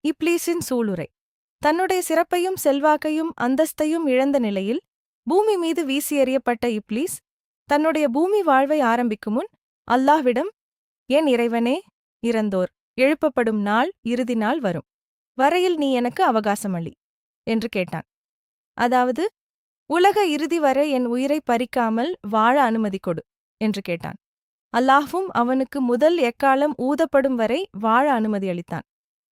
இப்லீஸின் சூளுரை. தன்னுடைய சிறப்பையும் செல்வாக்கையும் அந்தஸ்தையும் இழந்த நிலையில் பூமி மீது வீசி எறியப்பட்ட இப்லீஸ் தன்னுடைய பூமி வாழ்வை ஆரம்பிக்கும் முன் அல்லாஹ்விடம், என் இறைவனே, இறந்தோர் எழுப்பப்படும் நாள், இறுதி நாள் வரும் வரையில் நீ எனக்கு அவகாசம் அளி என்று கேட்டான். அதாவது, உலக இறுதி வரை என் உயிரை பறிக்காமல் வாழ அனுமதி கொடு என்று கேட்டான். அல்லாஹ்வும் அவனுக்கு முதல் எக்காலம் ஊதப்படும் வரை வாழ அனுமதி அளித்தான்.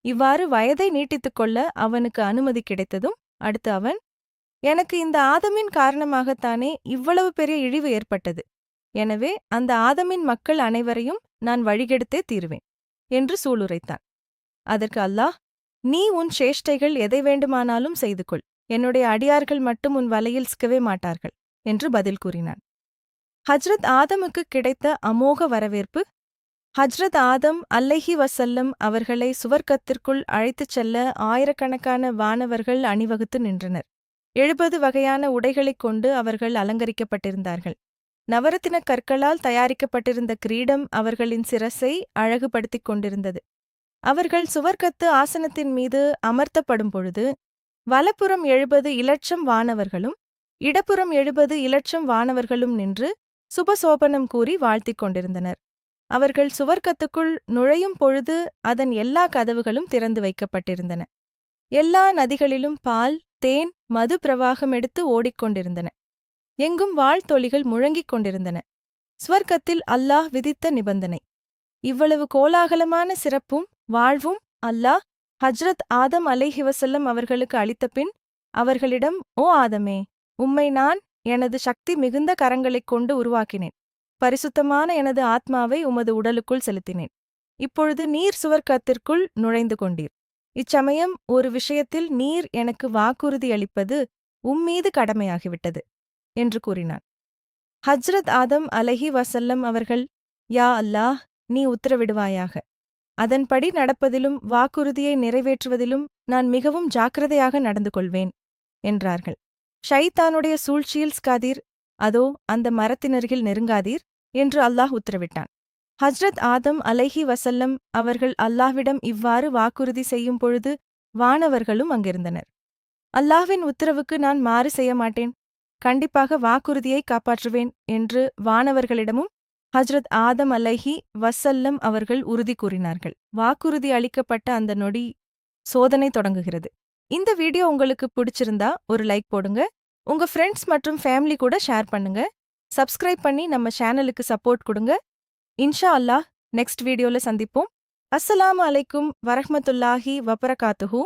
இவ்வாறு வயதை நீட்டித்துக் கொள்ள அவனுக்கு அனுமதி கிடைத்ததும் அடுத்து அவன், எனக்கு இந்த ஆதமின் காரணமாகத்தானே இவ்வளவு பெரிய இழிவு ஏற்பட்டது. எனவே அந்த ஆதமின் மக்கள் அனைவரையும் நான் வழிகெடுத்தே தீருவேன் என்று சூளுரைத்தான். அதற்கு அல்லாஹ், நீ உன் சேஷ்டைகள் எதை வேண்டுமானாலும் செய்து கொள், என்னுடைய அடியார்கள் மட்டும் உன் வலையில் சிக்கவே மாட்டார்கள் என்று பதில் கூறினான். ஹஜ்ரத் ஆதமுக்கு கிடைத்த அமோக வரவேற்பு. ஹஜ்ரத் ஆதம் அலைஹி வஸல்லம் அவர்களை சுவர்க்கத்திற்குள் அழைத்துச் செல்ல ஆயிரக்கணக்கான வானவர்கள் அணிவகுத்து நின்றனர். 70 வகையான உடைகளைக் கொண்டு அவர்கள் அலங்கரிக்கப்பட்டிருந்தார்கள். நவரத்தின கற்களால் தயாரிக்கப்பட்டிருந்த கிரீடம் அவர்களின் சிரசை அழகுபடுத்திக் கொண்டிருந்தது. அவர்கள் சுவர்க்கத்து ஆசனத்தின் மீது அமர்த்தப்படும் பொழுது வலப்புறம் 70 இலட்சம் வானவர்களும் இடப்புறம் 70 இலட்சம் வானவர்களும் நின்று சுபசோபனம் கூறி வாழ்த்திக் கொண்டிருந்தனர். அவர்கள் சுவர்க்கத்துக்குள் நுழையும் பொழுது அதன் எல்லா கதவுகளும் திறந்து வைக்கப்பட்டிருந்தன. எல்லா நதிகளிலும் பால், தேன், மது பிரவாகம் எடுத்து ஓடிக்கொண்டிருந்தன. எங்கும் வாழ்த்தொலிகள் முழங்கிக் கொண்டிருந்தன. ஸ்வர்க்கத்தில் அல்லாஹ் விதித்த நிபந்தனை. இவ்வளவு கோலாகலமான சிறப்பும் வாழ்வும் அல்லாஹ் ஹஜ்ரத் ஆதம் அலைஹி வஸல்லம் அவர்களுக்கு அளித்த பின் அவர்களிடம், ஓ ஆதமே, உம்மை நான் எனது சக்தி மிகுந்த கரங்களைக் கொண்டு உருவாக்கினேன். பரிசுத்தமான எனது ஆத்மாவை உமது உடலுக்குள் செலுத்தினேன். இப்பொழுது நீர் சுவர்க்கத்திற்குள் நுழைந்து கொண்டீர். இச்சமயம் ஒரு விஷயத்தில் நீர் எனக்கு வாக்குறுதி அளிப்பது உம்மீது கடமையாகிவிட்டது என்று கூறினான். ஹஜ்ரத் ஆதம் அலைஹி வஸல்லம் அவர்கள், யா அல்லாஹ், நீ உத்தரவிடுவாயாக. அதன்படி நடப்பதிலும் வாக்குறுதியை நிறைவேற்றுவதிலும் நான் மிகவும் ஜாக்கிரதையாக நடந்து கொள்வேன் என்றார்கள். ஷைத்தானுடைய சூழ்ச்சியில் சிக்காதீர், அதோ அந்த மரத்தினருகில் நெருங்காதீர் என்று அல்லாஹ் உத்தரவிட்டான். ஹஜ்ரத் ஆதம் அலைஹி வஸல்லம் அவர்கள் அல்லாஹ்விடம் இவ்வாறு வாக்குறுதி செய்யும் பொழுது வானவர்களும் அங்கிருந்தனர். அல்லாஹ்வின் உத்தரவுக்கு நான் மாறு செய்ய மாட்டேன், கண்டிப்பாக வாக்குறுதியை காப்பாற்றுவேன் என்று வானவர்களிடமும் ஹஜ்ரத் ஆதம் அலைஹி வஸல்லம் அவர்கள் உறுதி கூறினார்கள். வாக்குறுதி அளிக்கப்பட்ட அந்த நொடி சோதனை தொடங்குகிறது. இந்த வீடியோ உங்களுக்கு பிடிச்சிருந்தா ஒரு லைக் போடுங்க. உங்க ஃப்ரெண்ட்ஸ் மற்றும் ஃபேமிலி கூட ஷேர் பண்ணுங்க. சப்ஸ்கிரைப் பண்ணி நம்ம சேனலுக்கு சப்போர்ட் கொடுங்க. இன்ஷா அல்லாஹ் நெக்ஸ்ட் வீடியோல சந்திப்போம். அஸ்ஸலாமு அலைக்கும் வரஹ்மத்துல்லாஹி வபரகாத்துஹு.